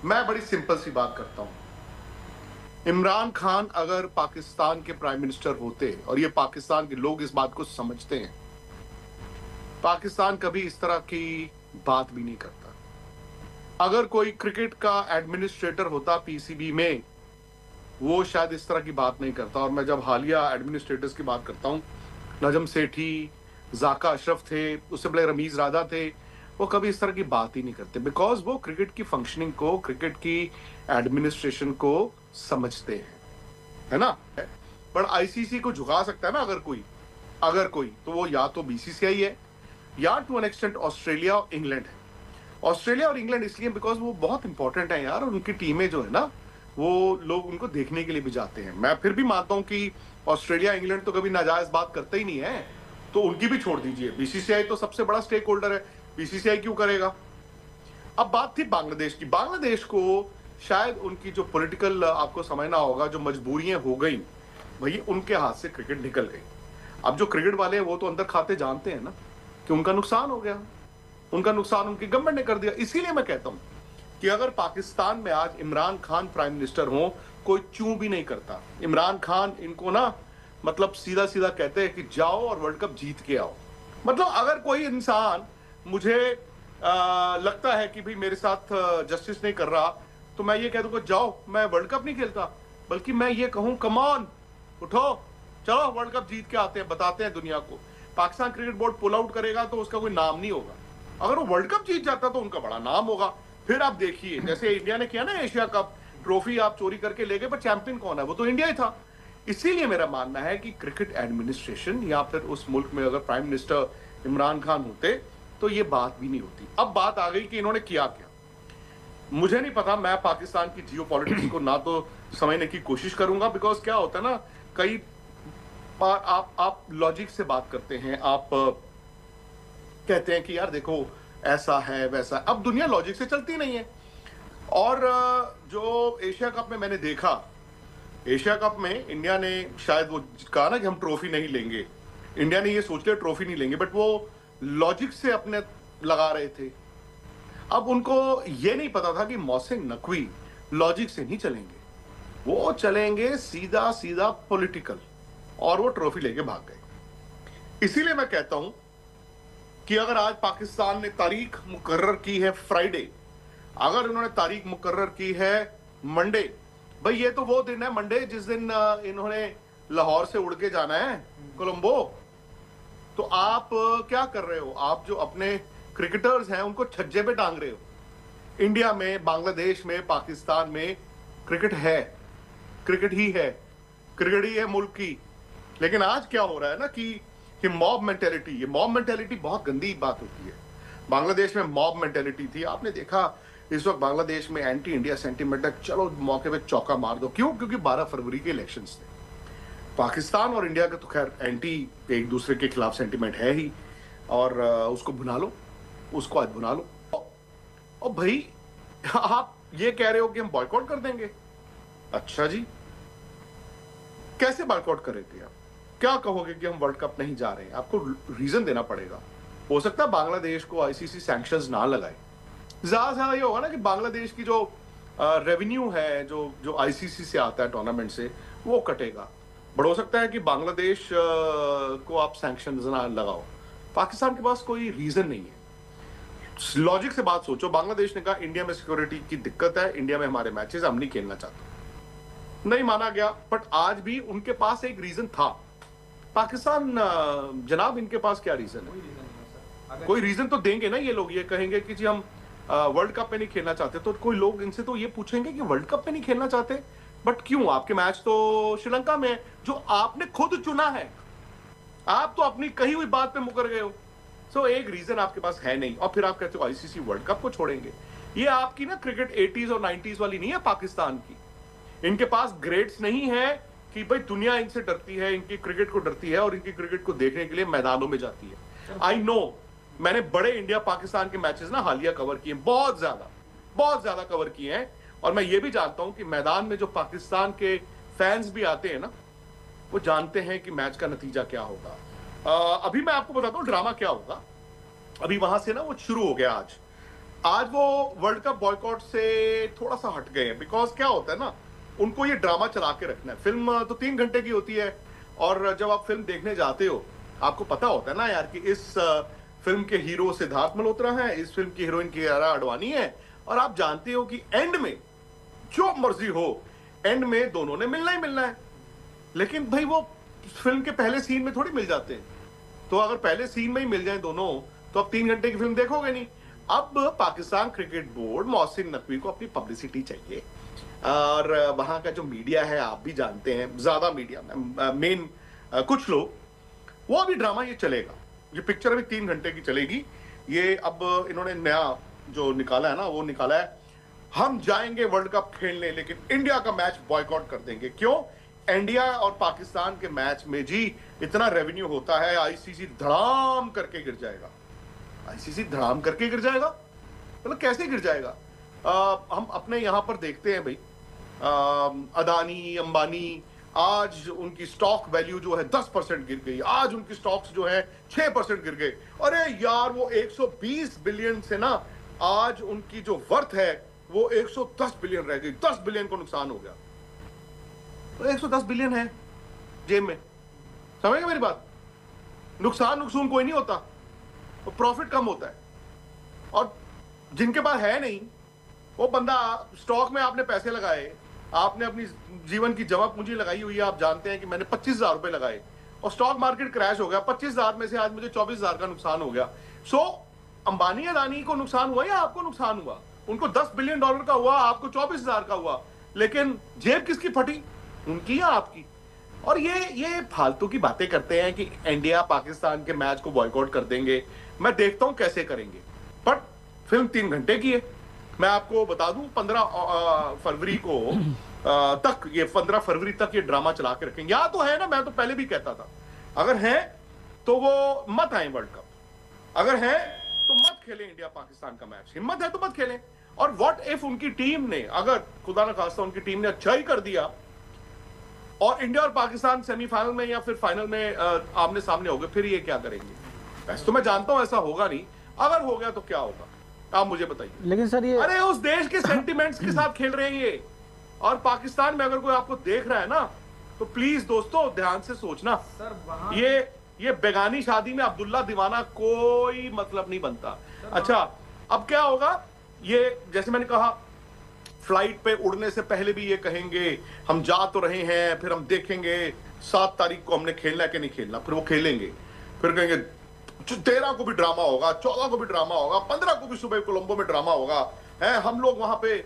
मैं बड़ी सिंपल सी बात करता हूं। इमरान खान अगर पाकिस्तान के प्राइम मिनिस्टर होते, और ये पाकिस्तान के लोग इस बात को समझते हैं, पाकिस्तान कभी इस तरह की बात भी नहीं करता। अगर कोई क्रिकेट का एडमिनिस्ट्रेटर होता पीसीबी में, वो शायद इस तरह की बात नहीं करता। और मैं जब हालिया एडमिनिस्ट्रेटर्स की बात करता हूं, नजम सेठी, जाका अशरफ थे, उससे पहले रमीज राजा थे, वो कभी इस तरह की बात ही नहीं करते, बिकॉज वो क्रिकेट की फंक्शनिंग को, क्रिकेट की एडमिनिस्ट्रेशन को समझते हैं, है ना। पर आईसीसी को झुका सकता है ना अगर कोई तो वो या तो बीसीसीआई है, या टू एन एक्सटेंट ऑस्ट्रेलिया और इंग्लैंड है। ऑस्ट्रेलिया और इंग्लैंड इसलिए बिकॉज वो बहुत इंपॉर्टेंट है यार, और उनकी टीमें जो है ना, वो लोग उनको देखने के लिए भी जाते हैं। मैं फिर भी मानता हूं कि ऑस्ट्रेलिया इंग्लैंड तो कभी नाजायज बात करते ही नहीं है, तो उनकी भी छोड़ दीजिए। बीसीसीआई तो सबसे बड़ा स्टेक होल्डर है, बीसीसीआई क्यों करेगा। अब बात थी बांग्लादेश की। बांग्लादेश को शायद उनकी जो पॉलिटिकल, आपको समझना होगा, जो मजबूरियां हो गई, भाई उनके हाथ से क्रिकेट निकल गई। अब जो क्रिकेट वाले हैं वो तो अंदर खाते जानते हैं ना कि उनका नुकसान हो गया, उनका नुकसान उनकी गवर्नमेंट ने कर दिया। इसीलिए मैं कहता हूं कि अगर पाकिस्तान में आज इमरान खान प्राइम मिनिस्टर हो, कोई चूं भी नहीं करता। इमरान खान इनको ना, मतलब सीधा सीधा कहते हैं कि जाओ और वर्ल्ड कप जीत के आओ। मतलब अगर कोई इंसान मुझे लगता है कि भाई मेरे साथ जस्टिस नहीं कर रहा, तो मैं ये कह दूंगा जाओ, मैं वर्ल्ड कप नहीं खेलता, बल्कि मैं ये कहूं कम ऑन, उठो, चलो वर्ल्ड कप जीत के आते हैं, बताते हैं दुनिया को। Pakistan cricket board pull out करेगा तो उसका कोई नाम नहीं होगा, अगर वो वर्ल्ड कप जीत जाता तो उनका बड़ा नाम होगा। फिर आप देखिए, जैसे इंडिया ने किया ना एशिया कप, ट्रॉफी आप चोरी करके ले गए, पर चैंपियन कौन है, वो तो इंडिया ही था। इसीलिए मेरा मानना है कि क्रिकेट एडमिनिस्ट्रेशन या फिर उस मुल्क में अगर प्राइम मिनिस्टर इमरान खान होते तो ये बात भी नहीं होती। अब बात आ गई कि इन्होंने किया क्या। मुझे नहीं पता, मैं पाकिस्तान की जियोपॉलिटिक्स को ना तो समझने की कोशिश करूंगा, बिकॉज क्या होता है ना, कई बार आप लॉजिक से बात करते हैं, आप कहते हैं कि यार देखो ऐसा है वैसा है। अब दुनिया लॉजिक से चलती नहीं है। और जो एशिया कप में मैंने देखा, एशिया कप में इंडिया ने शायद वो कहा ना कि हम ट्रॉफी नहीं लेंगे, इंडिया ने ये सोच लिया ट्रॉफी नहीं लेंगे, बट वो लॉजिक से अपने लगा रहे थे। अब उनको ये नहीं पता था कि मोहसिन नकवी लॉजिक से नहीं चलेंगे, वो चलेंगे सीधा सीधा पॉलिटिकल, और वो ट्रॉफी लेके भाग गए। इसीलिए मैं कहता हूं कि अगर आज पाकिस्तान ने तारीख मुकर्रर की है फ्राइडे, अगर उन्होंने तारीख मुकर्रर की है मंडे, भाई ये तो वो दिन है मंडे जिस दिन इन्होंने लाहौर से उड़ के जाना है कोलंबो। तो आप क्या कर रहे हो, आप जो अपने क्रिकेटर्स हैं उनको छज्जे पे टांग रहे हो। इंडिया में, बांग्लादेश में, पाकिस्तान में क्रिकेट है, क्रिकेट ही है, क्रिकेट ही है मुल्क की। लेकिन आज क्या हो रहा है ना कि मॉब मेंटेलिटी, ये मॉब मेंटेलिटी बहुत गंदी बात होती है। बांग्लादेश में मॉब मेंटेलिटी थी, आपने देखा इस वक्त बांग्लादेश में एंटी इंडिया सेंटीमेंट है, चलो मौके पे चौका मार दो। क्यों? क्योंकि 12 फरवरी के इलेक्शंस थे। पाकिस्तान और इंडिया का तो खैर एंटी, एक दूसरे के खिलाफ सेंटीमेंट है ही, और उसको भुना लो, उसको आज भुना लो। और भाई आप ये कह रहे हो कि हम बॉयकॉट कर देंगे। अच्छा जी, कैसे बॉयकॉट करेंगे आप? क्या कहोगे कि हम वर्ल्ड कप नहीं जा रहे हैं? आपको रीजन देना पड़ेगा। हो सकता है बांग्लादेश को आईसीसी सैंक्शंस ना लगाए, ज्यादा से ज्यादा ये होगा ना कि बांग्लादेश की जो रेवेन्यू है, जो आईसीसी से आता है टूर्नामेंट से, वो कटेगा। बट हो सकता है कि बांग्लादेश को आप सैंक्शंस ना लगाओ। पाकिस्तान के पास कोई रीजन नहीं है। लॉजिक से बात सोचो, बांग्लादेश ने कहा इंडिया में सिक्योरिटी की दिक्कत है, इंडिया में हमारे मैचेस हम नहीं खेलना चाहते, नहीं माना गया। बट आज भी उनके पास एक रीजन था। पाकिस्तान जनाब, इनके पास क्या रीजन है? कोई रीजन तो देंगे ना ये लोग। ये कहेंगे कि जी हम वर्ल्ड कप में नहीं खेलना चाहते, तो कोई लोग इनसे तो ये पूछेंगे कि वर्ल्ड कप में नहीं खेलना चाहते, बट क्यों? आपके मैच तो श्रीलंका में, जो आपने खुद चुना है। आप तो अपनी कही हुई बात पे मुकर गए हो। सो एक रीजन आपके पास है नहीं, और फिर आप कहते हो आईसीसी वर्ल्ड कप को छोड़ेंगे। ये आपकी ना क्रिकेट 80s और 90s वाली नहीं है पाकिस्तान की। इनके पास ग्रेड्स नहीं है कि भाई दुनिया इनसे डरती है, इनकी क्रिकेट को डरती है, और इनकी क्रिकेट को देखने के लिए मैदानों में जाती है। आई नो, मैंने बड़े इंडिया पाकिस्तान के मैचेस ना हालिया कवर किए, बहुत ज्यादा कवर किए हैं। और मैं ये भी जानता हूं कि मैदान में जो पाकिस्तान के फैंस भी आते हैं ना, वो जानते हैं कि मैच का नतीजा क्या होगा। अभी मैं आपको बताता हूं ड्रामा क्या होगा। अभी वहां से ना वो शुरू हो गया आज। आज वो वर्ल्ड कप बॉयकॉट से थोड़ा सा हट गए हैं, बिकॉज क्या होता है ना, उनको ये ड्रामा चला के रखना है। फिल्म तो 3 घंटे की होती है, और जब आप फिल्म देखने जाते हो आपको पता होता है ना यार कि इस फिल्म के हीरो सिद्धार्थ मल्होत्रा है, इस फिल्म की हीरोइन कियारा आडवाणी है, और आप जानते हो कि एंड में जो मर्जी हो, एंड में दोनों ने मिलना ही मिलना है। लेकिन भाई वो फिल्म के पहले सीन में थोड़ी मिल जाते हैं, तो अगर पहले सीन में ही मिल जाए दोनों तो अब 3 घंटे की फिल्म देखोगे नहीं। अब पाकिस्तान क्रिकेट बोर्ड मोहसिन नकवी को अपनी पब्लिसिटी चाहिए, और वहां का जो मीडिया है आप भी जानते हैं, ज्यादा मीडिया मेन कुछ लोग, वो अभी ड्रामा ये चलेगा, ये पिक्चर अभी 3 घंटे की चलेगी। ये अब इन्होंने नया जो निकाला है ना, वो निकाला है हम जाएंगे वर्ल्ड कप खेलने लेकिन इंडिया का मैच बॉयकॉट कर देंगे। क्यों? इंडिया और पाकिस्तान के मैच में जी इतना रेवेन्यू होता है, आईसीसी धड़ाम करके गिर जाएगा। आईसीसी धड़ाम करके गिर जाएगा मतलब कैसे गिर जाएगा? हम अपने यहां पर देखते हैं भाई, अदानी अंबानी, आज उनकी स्टॉक वैल्यू जो है 10% गिर गई, आज उनकी स्टॉक्स जो है 6% गिर गए। अरे यार वो 120 बिलियन से ना आज उनकी जो वर्थ है वो 110 बिलियन रह गई, 10 बिलियन को नुकसान हो गया। तो 110 बिलियन है जेब में, समझ गए मेरी बात? नुकसान कोई नहीं होता, तो प्रॉफिट कम होता है। और जिनके पास है नहीं, वो बंदा स्टॉक में आपने पैसे लगाए, आपने अपनी जीवन की जमा पूंजी लगाई हुई है, आप जानते हैं कि मैंने 25,000 रुपए लगाए और स्टॉक मार्केट क्रैश हो गया, 25,000 में से आज मुझे 24,000 का नुकसान हो गया। सो अंबानी अदानी को नुकसान हुआ या आपको नुकसान हुआ? उनको 10 बिलियन डॉलर का हुआ, आपको 24,000 का हुआ, लेकिन जेब किसकी फटी, उनकी या आपकी? और ये फालतू की बातें करते हैं कि इंडिया पाकिस्तान के मैच को बॉयकॉट कर देंगे। मैं देखता हूं कैसे करेंगे, बट फिल्म 3 घंटे की है। मैं आपको बता दूं 15 फरवरी को तक, ये 15 फरवरी तक ये ड्रामा चला के रखेंगे। या तो है ना, मैं तो पहले भी कहता था, अगर है तो वो मत आए वर्ल्ड कप, अगर है तो मत खेलें इंडिया पाकिस्तान का मैच, हिम्मत है तो मत खेलें। और व्हाट इफ उनकी टीम ने, अगर खुदा न खास्ता उनकी टीम ने अच्छा ही कर दिया और इंडिया और पाकिस्तान सेमीफाइनल में या फिर फाइनल में आमने सामने हो गए, फिर ये क्या करेंगे? वैसे तो मैं जानता हूं ऐसा होगा नहीं, अगर हो गया तो क्या होगा आप मुझे बताइए। लेकिन सर ये, अरे उस देश के सेंटिमेंट्स के साथ खेल रहे हैं ये। और पाकिस्तान में अगर कोई आपको देख रहा है ना, तो प्लीज दोस्तों ध्यान से सोचना सर, ये बेगानी शादी में अब्दुल्ला दीवाना कोई मतलब नहीं बनता। अच्छा, अब क्या होगा, ये जैसे मैंने कहा फ्लाइट पे उड़ने से पहले भी ये कहेंगे हम जा तो रहे हैं, फिर हम देखेंगे 7 तारीख को हमने खेलना है कि नहीं खेलना, फिर वो खेलेंगे, फिर कहेंगे 13 को भी ड्रामा होगा, 14 को भी ड्रामा होगा, 15 को भी सुबह कोलंबो में ड्रामा होगा, है हम लोग वहां पे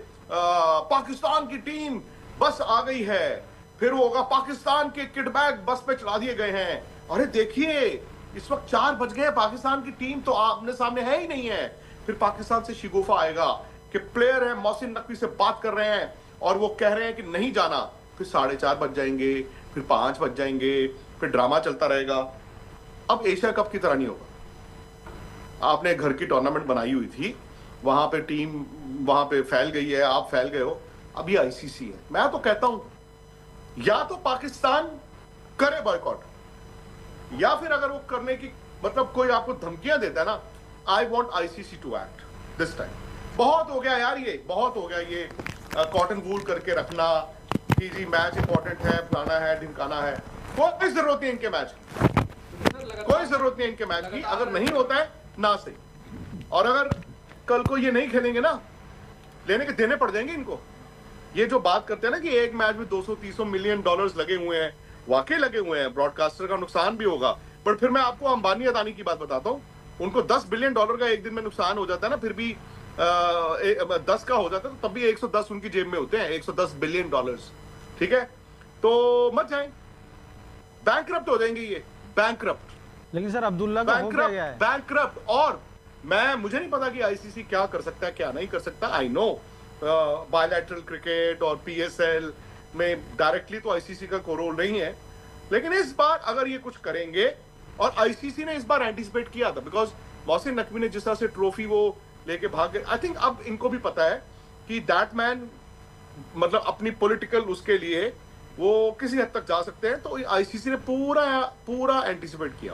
पाकिस्तान की टीम बस आ गई है, फिर वो होगा पाकिस्तान के किडबैग बस पे चढ़ा दिए गए हैं। अरे देखिए इस वक्त 4 बज गए, पाकिस्तान की टीम तो आमने सामने है ही नहीं है। फिर पाकिस्तान से शिगुफा आएगा कि प्लेयर है मोहसिन नकवी से बात कर रहे हैं और वो कह रहे हैं कि नहीं जाना, फिर 4:30 बज जाएंगे, फिर 5 बज जाएंगे, फिर ड्रामा चलता रहेगा। अब एशिया कप की तरह नहीं होगा। आपने घर की टूर्नामेंट बनाई हुई थी, वहां पे टीम वहां पे फैल गई है, आप फैल गए हो, अभी आईसीसी है। मैं तो कहता हूं या तो पाकिस्तान करे बॉयकॉट, या फिर अगर वो करने की मतलब कोई आपको धमकियां देता है ना, I want ICC to act this time. बहुत हो गया यार, ये बहुत हो गया, ये कॉटन वूल करके रखना कि जी मैच इंपॉर्टेंट है, फलाना है, ढिमकाना है। कोई जरूरत नहीं इनके मैच की, कोई जरूरत नहीं इनके मैच की। अगर नहीं होता है ना सही, और अगर कल को ये नहीं खेलेंगे ना, लेने के देने पड़ जाएंगे इनको। ये जो बात करते हैं ना कि एक मैच में 200-300 मिलियन डॉलर्स लगे हुए हैं, वाकई लगे हुए हैं, ब्रॉडकास्टर का नुकसान भी होगा। बट फिर मैं आपको अंबानी अदानी की बात बताता हूं, उनको 10 बिलियन डॉलर का एक दिन में नुकसान हो जाता है ना, फिर भी 10 का हो जाता है तो तब भी 110 उनकी जेब में होते हैं, 110 बिलियन डॉलर्स। ठीक है, तो मत जाएं, बैंकरप्ट हो जाएंगे ये, बैंकरप्ट। लेकिन सर अब्दुल्ला का हो क्या गया है? बैंकरप्ट। और मुझे नहीं पता कि आईसीसी क्या कर सकता है क्या नहीं कर सकता। आई नो बायलैटरल क्रिकेट और पीएसएल में डायरेक्टली तो आईसीसी का कोई रोल नहीं है, लेकिन इस बार अगर ये कुछ करेंगे, और आईसीसी ने इस बार एंटिसिपेट किया था, बिकॉज मोहसिन नकवी ने जिस तरह से ट्रॉफी वो लेके भाग गए, आई थिंक अब इनको भी पता है कि दैट मैन मतलब अपनी पॉलिटिकल उसके लिए वो किसी हद तक जा सकते हैं, तो आईसीसी ने पूरा एंटिसिपेट किया हुआ।